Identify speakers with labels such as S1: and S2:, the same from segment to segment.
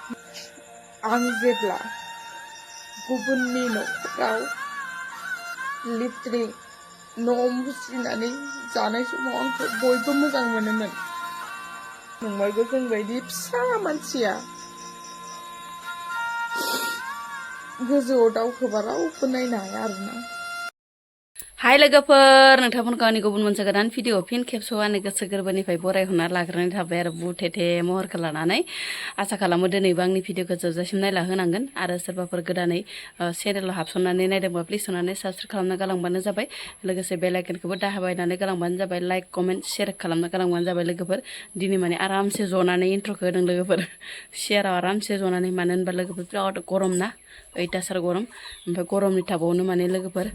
S1: आं जेब्ला गुबुननि न'खराव लिफ्टनि न' मुसिनानै जानाय समाव आंखौ बयबो मोजां मोनोमोन। नंमारगौ जोंबायदि फिसा मानसिया गोजौआव दावखोबा रावबो नायनो हाया आरोना।
S2: हाय लोगोफोर, नोंथांमोनखौ आंनि गुबुन मोनसे गोदान भिडिअ फिन खेबसेआव आंनि गोसो गोरबोनिफ्राय बरायहरना लाग्रोनाय थाबाय आरो बुथेथे महरखौ लानानै। आसा खालामो दिनैबो आंनि भिडिअखौ जोबजासिम नायला होनांगोन आरो सोरबाफोर गोदानै चेनेलाव हाबसननानै नायदोंबा प्लिज अननानै साबस्क्राइब खालामना गालांबानो जाबाय। लोगोसे बेल आइकनखौबो दाहाबायनानै गालांबानो जाबाय। लाइक कमेन्ट शेयार खालामना गालांबानो जाबाय लोगोफोर। दिनै माने आरामसे जनानै इन्ट्र'खौ होदों लोगोफोर, सियाराव आरामसे जनानै। मानो होनबा लोगोफोर बिराद गरम ना, अयथासार गरम। ओमफ्राय गरमनि थाबावनो माने लोगोफोर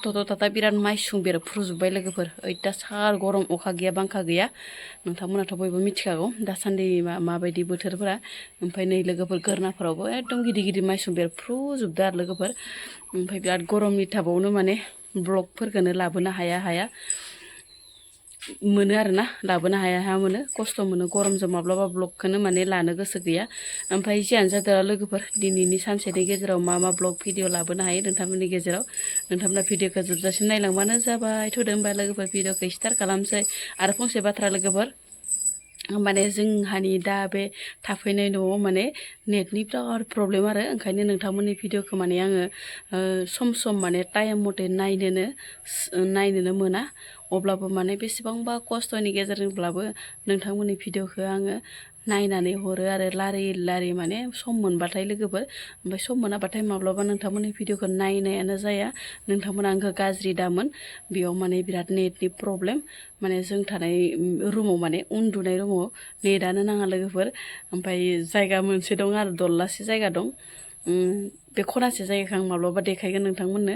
S2: थथ' थाथा बिराद माइसुं बेरफ्रुजोब्बाय लोगोफोर। अयथासार गरम, अखा गैया बांखा गैया। नोंथांमोनाथ' बयबो मिथिखागौ दासान्दि माबायदि बोथोरफोरा। ओमफ्राय नै लोगोफोर गोरनाफोरावबो एकदम गिदिर गिदिर माइसुं बेरफ्रुजोबदो आरो लोगोफोर। ओमफ्राय बिराद गरमनि थाबावनो माने ब्लगफोरखौनो लाबोनो हाया मोनो आरोना, लाबोनो हाया मोनो, खस्थ' मोनो गरमजों। माब्लाबा ब्लगखौनो माने लानो गोसो गैया। ओमफ्राय जियानो जादों लोगोफोर, दिनैनि सानसेनि गेजेराव मा ब्लग भिडिअ लाबोनो हायो नोंथांमोननि गेजेराव। नोंथांमोना भिडिअखौ जोबजासिम नायलांबानो जाबाय। थुदो होमबा लोगोफोर भिडिअखौ स्टार्ट खालामसै। आरो फंसे बाथ्रा लोगोफोर, माने जोंहानि दा बे थाफैनाय न'आव माने नेटनि बिराद प्रब्लेम आरो। ओंखायनो नोंथांमोननि भिडिअखौ माने आङो सम सम माने टाइम मथे नायनोनो मोना। अब्लाबो माने बेसेबांबा खस्थ'नि गेजेरजोंब्लाबो नोंथांमोननि भिडिअखौ आङो नायनानै हरो आरो लारि माने सम मोनबाथाय लोगोफोर। ओमफ्राय सम मोनाबाथाय माब्लाबा नोंथांमोननि भिडिअखौ नायनायानो जाया। नोंथांमोना आंखौ गाज्रि दामोन। बेयाव माने बिराद नेटनि प्रब्लेम। माने जों थानाय रुमाव, माने उन्दुनाय रुमाव नेटआनो नाङा लोगोफोर। ओमफ्राय जायगा मोनसे दं आरो, दललासे जायगा दं। बे खनासे जायगाखौ आं माब्लाबा देखायगोन नोंथांमोननो।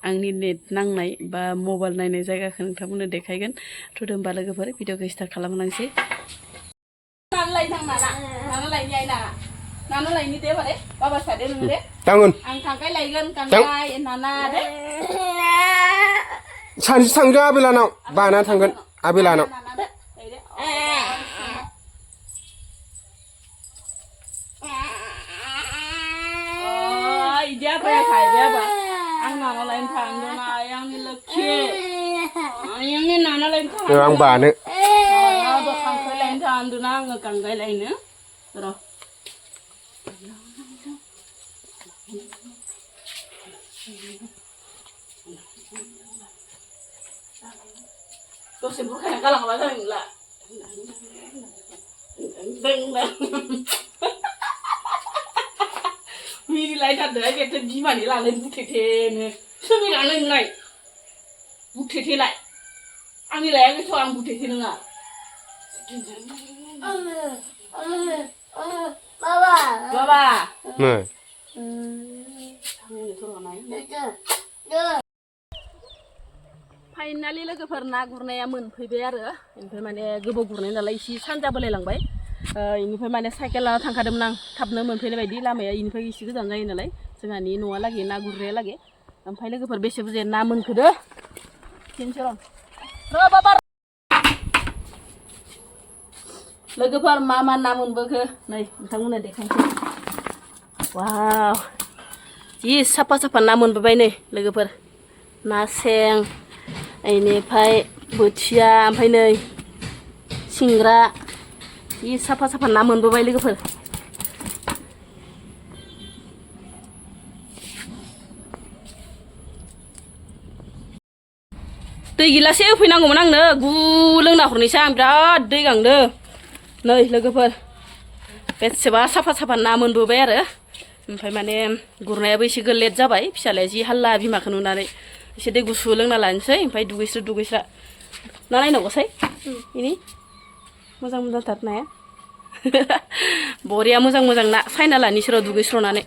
S2: आंनि नेट नांनाय बा मबाइल नायनाय जायगाखौ नोंथांमोननो देखायगोन। थुदो होमबा लोगोफोर भिडिअखौ स्टार्ट खालामलांसै। नाना लायनि दे बारे बाबा सादे नों दे थांगोन आं थांगाय लायगोन कांगाय नाना दे
S3: सानसे थांदो आबेलानाव बाना थांगोन आबेलानाव
S2: इदिया बाया खायबाय बा आं नाना लायनो थांदों ना आंनि लोखि आंनि नाना लायनो थांदों
S3: आं बानो
S2: खांगाय लायनो थांदों ना आङो कांगाय लायनो र' दसे बुरखायना गालांबा जानाय नंला मिनिलायथारदों गेटो बिमानि लानाय बुथेथेनो सोरनि लानाय नोंलाय बुथेथेलाय आंनि लायाखैथ' आं बुथेथे नङा बाबा फाइनालि लोगोफोर ना गुरनाया मोनफैबाय आरो। ओमफ्राय माने गोबाव गुरनाय नालाय एसे सानजा बोलायलांबाय। इनिफ्राय माने साइकेल लाना थांखादोंमोन आं थाबनो मोनफैनाय बायदि। लामाया इनिफ्राय एसे गोजान जायो नालाय जोंहानि न'आ लागै ना गुरनाया लागै। ओमफ्राय लोगोफोर बेसे बुरजा ना मोनखोदो खिन्थु र' बाबा लोगोफोर मा ना मोनबोखो नै नोंथांमोननो देखायनोसै। वाव, जि साफा साफा ना मोनबोबाय नै लोगोफोर। ना सें, इनिफ्राय बोथिया, ओमफ्राय नै सिंग्रा, जि साफा साफा ना मोनबोबाय लोगोफोर। दै गिलासे होफैनांगौमोन आंनो, गु लोंना हरनोसै आं, बिराद दै गांदो। नै लोगोफोर बेसेबा साफा साफा ना मोनबोबाय आरो। ओमफ्राय माने गुरनायाबो एसे लेट जाबाय। फिसालाया जि हाल्ला बिमाखौ नुनानै एसे दै गुसु लोंना लानोसै। ओमफ्राय दुगैस्रा ना नायनांगौसै इनि मोजां मोजांथार नाया बरिया मोजां ना सायना लानिसै र' दुगैस्रनानै।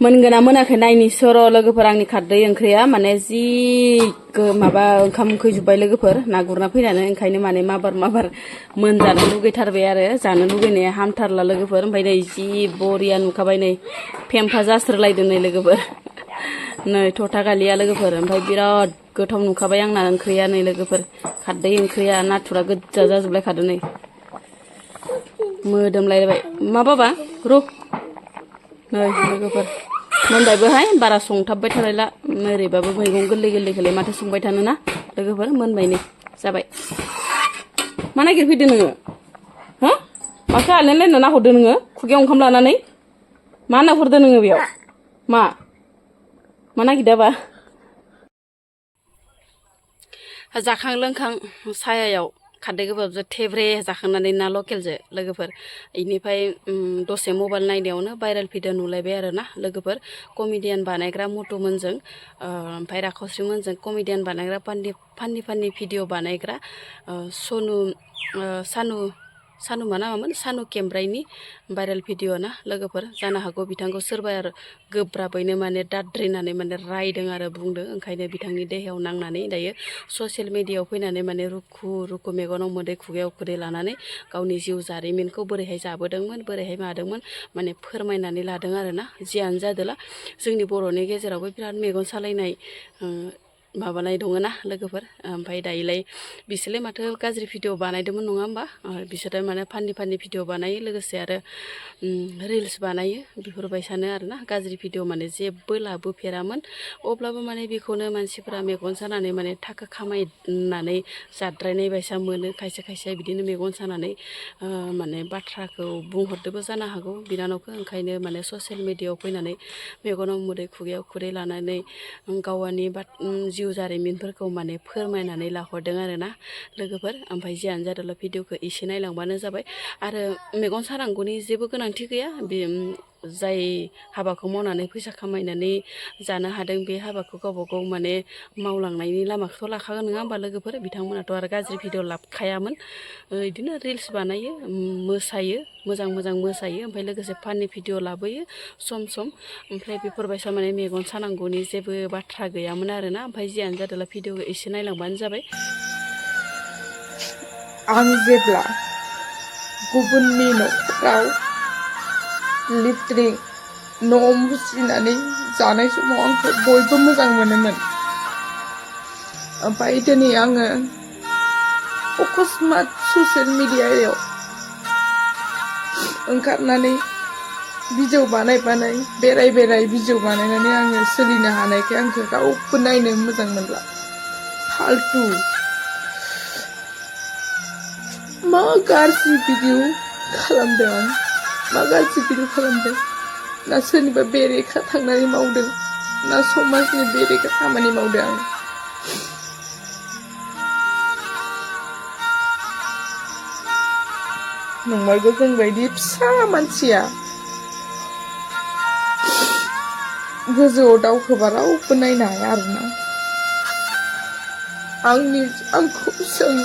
S2: मोनगोना मोनाखै नायनि सर' लोगोफोर आंनि खारदै ओंख्रिया माने जि माबा ओंखाम उखैजोब्बाय लोगोफोर ना गुरना फैनानै ओंखायनो माने माबार मोनजानो लुगैथारबाय आरो जानो लुगैनाया हामथारला लोगोफोर ओमफ्राय नै जि बरिया नुखाबाय नै फेम्फा जास्रोलायदों नै लोगोफोर नै थथा गालिया लोगोफोर ओमफ्राय बिराद गोथाव नुखाबाय आंना ओंख्रिया नै लोगोफोर खारदै ओंख्रिया नाथुरा गोजा जाजोबलायखादों नै मोदोमलायबाय मा बाबा रु नै लोगोफोर मोनबायबोहाय बारा संथाबबाय थालायला ओरैबाबो मैगं गोरलै गोरलैखौलाय माथो संबाय थानो ना लोगोफोर मोनबाय नै जाबाय मा नागिरफैदो नोङो हो माखौ आलायलायना नाहरदो नोङो खुगायाव ओंखाम लानानै मा नाहरदो नोङो बेयाव मा नागिरदाबा जाखां लोंखां सायायाव खारदै गोबाबजों थेब्रे जाखांनानै ना लकेलजों लोगोफोर इनिफ्राय दसे मबाइल नायनायावनो भाइरेल भिडिअ नुलायबाय आरो ना लोगोफोर कमेडियान बानायग्रा मटुमोनजों ओमफ्राय राखस्रिमोनजों कमेडियान बानायग्रा फाननि भिडिअ बानायग्रा सानु मा नामामोन सानु केमप्राइनि भाइरेल भिडिअ ना लोगोफोर जानो हागौ बिथांखौ सोरबा गोब्राबैनो माने दाद्रिनानै माने रायदों आरो बुंदों ओंखायनो बिथांनि देहायाव नांनानै दायो ससियेल मिडियायाव फैनानै माने रुखु मेगनाव मोदै खुगायाव खुदै लानानै गावनि जिउ जारिमिनखौ बोरैहाय जाबोदोंमोन बोरैहाय मादोंमोन माने फोरमायनानै लादों आरो ना जियानो जादोला जोंनि बर'नि गेजेरावबो बिराद मेगन सालायनाय माबानाय दङ ना लोगोफोर ओमफ्राय दायोलाय बिसोरलाय माथो गाज्रि भिडिअ बानायदोंमोन नङा होमबा बिसोरो माने फाननि भिडिअ बानायो लोगोसे आरो रिल्स बानायो बेफोरबायसानो आरो ना गाज्रि भिडिअ माने जेबो लाबोफेरामोन अब्लाबो माने बेखौनो मानसिफोरा मेगन सानानै माने थाखा खामायनानै जाद्रायनाय बायसा मोनो खायसे बिदिनो मेगन सानानै माने बाथ्राखौ बुंहरदोबो जानो हागौ बिनानावखौ ओंखायनो माने ससियेल मिडियायाव फैनानै मेगनाव मोदै खुगायाव खुदै लानानै गावानि जिउ जारिमिनफोरखौ माने फोरमायनानै लाहरदों आरो ना लोगोफोर ओमफ्राय जियानो जादोंला भिडिअखौ एसे नायलांबानो जाबाय आरो मेगन सानांगौनि जेबो गोनांथि गैया बे जाय हाबाखौ मावनानै फैसा खामायनानै जानो हादों बे हाबाखौ गावबा गाव माने मावलांनायनि लामाखौथ' लाखागोन नङा होमबा लोगोफोर बिथांमोनाथ' आरो गाज्रि भिडिअ लाबोखायामोन बिदिनो रिल्स बानायो मोसायो मोजां मोसायो ओमफ्राय लोगोसे फाननि भिडिअ लाबोयो सम ओमफ्राय बेफोरबायसा माने मेगन सानांगौनि जेबो बाथ्रा गैयामोन आरोना ओमफ्राय जियानो जादोंला भिडिअखौ एसे नायलांबानो जाबाय
S1: आं जेब्ला गुबुननि न'खराव लिट्रिं न' मुसिनानै जानाय समाव आंखौ बयबो मोजां मोनोमोन ओमफ्राय दिनै आङो अकस्मात ससियेल मिडियायाव ओंखारनानै भिडिअ बानाय बेराय भिडिअ बानायनानै आङो सोलिनो हानायखाय आंखौ रावबो नायनो मोजां मोनला फाल्तु मा गाज्रि भिडिअ खालामदों आं मा गाज्रि भिडिअ खालामदों ना सोरनिबा बेरेखा थांनानै मावदों ना समाजनि बेरेखा खामानि मावदों आं नंमारगौ जोंबायदि फिसा मानसिया गोजौआव दावखोबा रावबो नायनो हाया आरोना आंखौ जों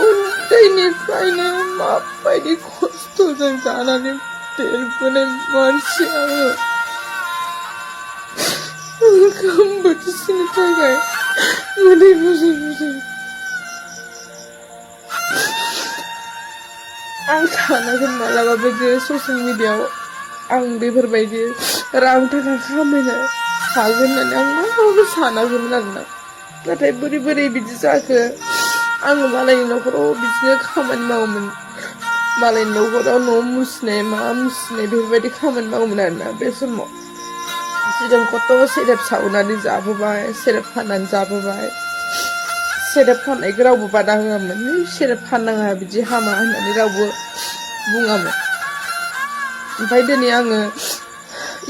S1: उन्दैनिफ्रायनो माबायदि खस्थ'जों जानानै देरबोनाय मानसि आङो ओंखाम बोथिसेनि थाखाय मोदै बुजै आं सानाखै मालाबाबो जे ससियेल मिडियायाव आं बेफोरबायदि रां थाखा खामायनो हागोन होननानै आं मालाबाबो सानाखैमोन आरोना नाथाय बोरै बिदि जाखो आङो मालायनि न'खराव बिदिनो खामानि मावोमोन मालायनि न'खराव न' मुसिनाय मा मुसिनाय बेफोरबायदि खामानि मावोमोन आरोना बे समाव जों खथ' सेरेप सावनानै जाबोबाय सेरेप फाननानै जाबोबाय सेरेप फाननायखौ रावबो बादा होआमोन सेरेप फाननाङा बिदि हामा होननानै रावबो बुङामोन ओमफ्राय दिनै आङो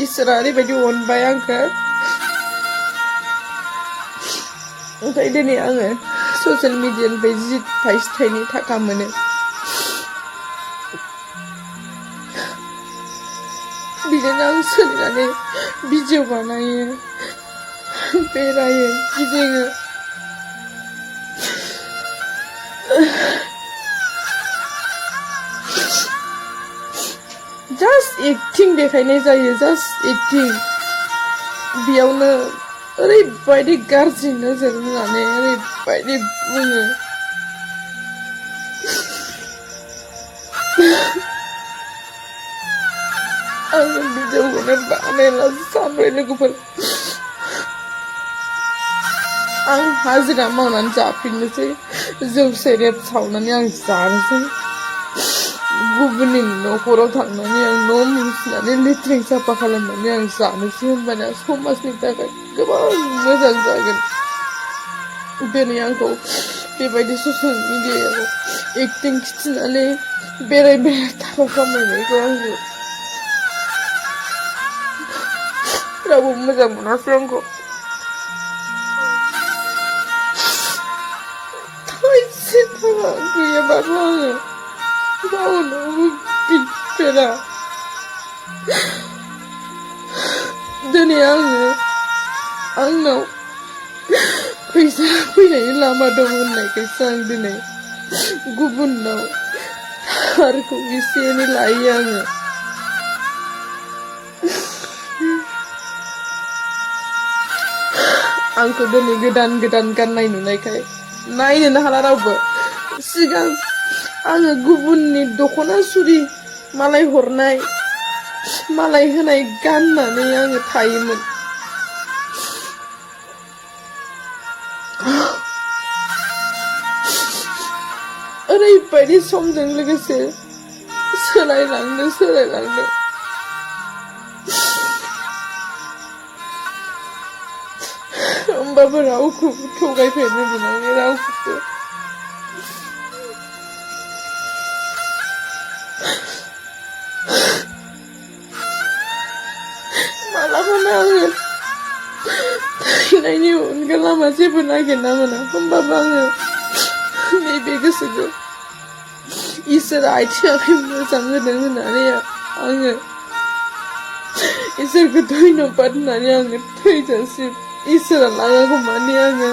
S1: इसोरा ओरैबायदि अनबाय आंखौ ओमफ्राय दिनै आङो ससियेल मिडियानिफ्राय जि थाइसे थाइनै थाखा मोनो बिदिनो आं सोलिनानै भिडिअ बानायो बेरायो गिदिङो जास्ट एक्टिं देखायनाय जायो जास्ट एक्टिं बेयावनो ओरैबायदि गाज्रि नोजोर होनानै ओरैबायदि बुङो आङो भिडिअखौनो बानायला सानबाय लोगोफोर आं हाजिरा मावनानै जाफिननोसै जौ सेरेब सावनानै आं जानोसै गुबुननि न'खराव थांनानै आं न' मुसिनानै लेट्रिन साफा खालामनानै आं जानोसै होनबाना समाजनि थाखाय गोबां मोजां जागोन दिनै आंखौ बेबायदि ससियेल मिडियायाव एक्टिं खिथिनानै बेराय थाखा खामायनायखौ आंखौ रावबो मोजां मोनासै आंखौ थाइसे थाखा गैयाबाबो आङो रावनावबो बिफेरा दिनै आंनाव फैसा फैनायनि लामा दं होननायखायसो आं दिनै गुबुननाव थारखौ एसे एनै लायो आङो आंखौ दिनै गोदान गोदान गाननाय नुनायखाय नायनोनो हाला रावबो सिगां आङो गुबुननि दख'ना सुरि मालाय हरनाय मालाय होनाय गाननानै आङो थायोमोन ओरैबायदि समजों लोगोसे सोलायलांदों होमबाबो रावखौबो थगायफेरनो मोनाखै रावखौबो मालाबानो आङो थैनायनि अनगा लामा जेबो नागिरना मोना होमबाबो आङो नैबे गोसोखौ इसोरा आथिं आखाइ मोजां होदों होननानै आङो इसोरखौ धन्यबाद होननानै आङो थैजासिम इसोरा लाङागौ माने आङो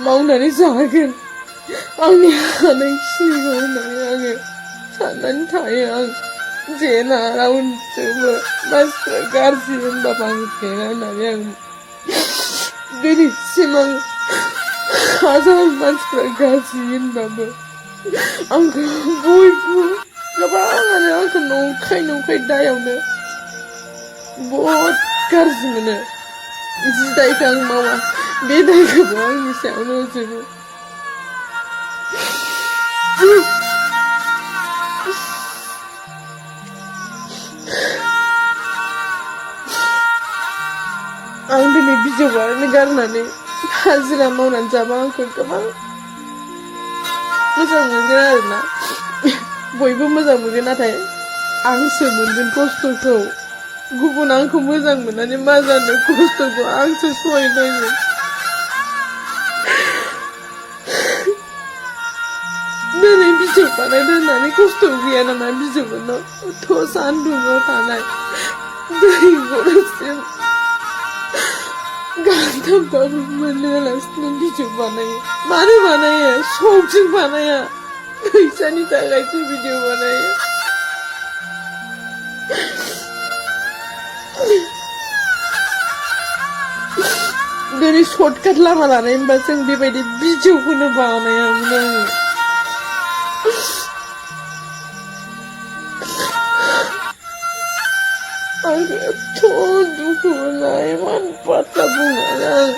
S1: मावनानै जागोन आंनि हानायखिनिखौ होननानै आङो साननानै थायो आं जेना रावजोंबो मानसिफ्रा गाज्रि होनबाबो आं जेना होननानै आं दिनैसिम आं हाजार मानसिफ्रा गाज्रि होनबाबो आंखौ बयबो गोबाङानो आंखौ नंखाय दायावनो बहुद गाज्रि मोनो जि दायखौ आं मावा बे दायखौबो आंनि सायावनो होजोबो आं दिनै भिडिअ बानायनो गारनानै हाजिरा मावनानै जाबा आंखौ गोबां मोजां मोनगोन आरोना बयबो मोजां मोनगोन नाथाय आंसो मोनगोन खस्थ'खौ गुबुन आंखौ मोजां मोननानै मा जानो खस्थ'खौ आंसो सहायनांगोन दिनै भिडिअ बानायनो होननानै खस्थ' गैया नामा भिडिअ मोननाव थ' सान्दुङाव थानाय दै गरसिम गानथामबाबो मोनालासिनो भिडिअ बानायो मानो बानायो शौकजों बानाया फैसानि थाखायसो भिडिअ बानायो दिनै सर्टकाट लामा लानाय होनबा जों बेबायदि भिडिअखौनो बानायामोन आङो आंखौ एथ' दुखु मोननाय इमान बाथ्रा बुंनानै आं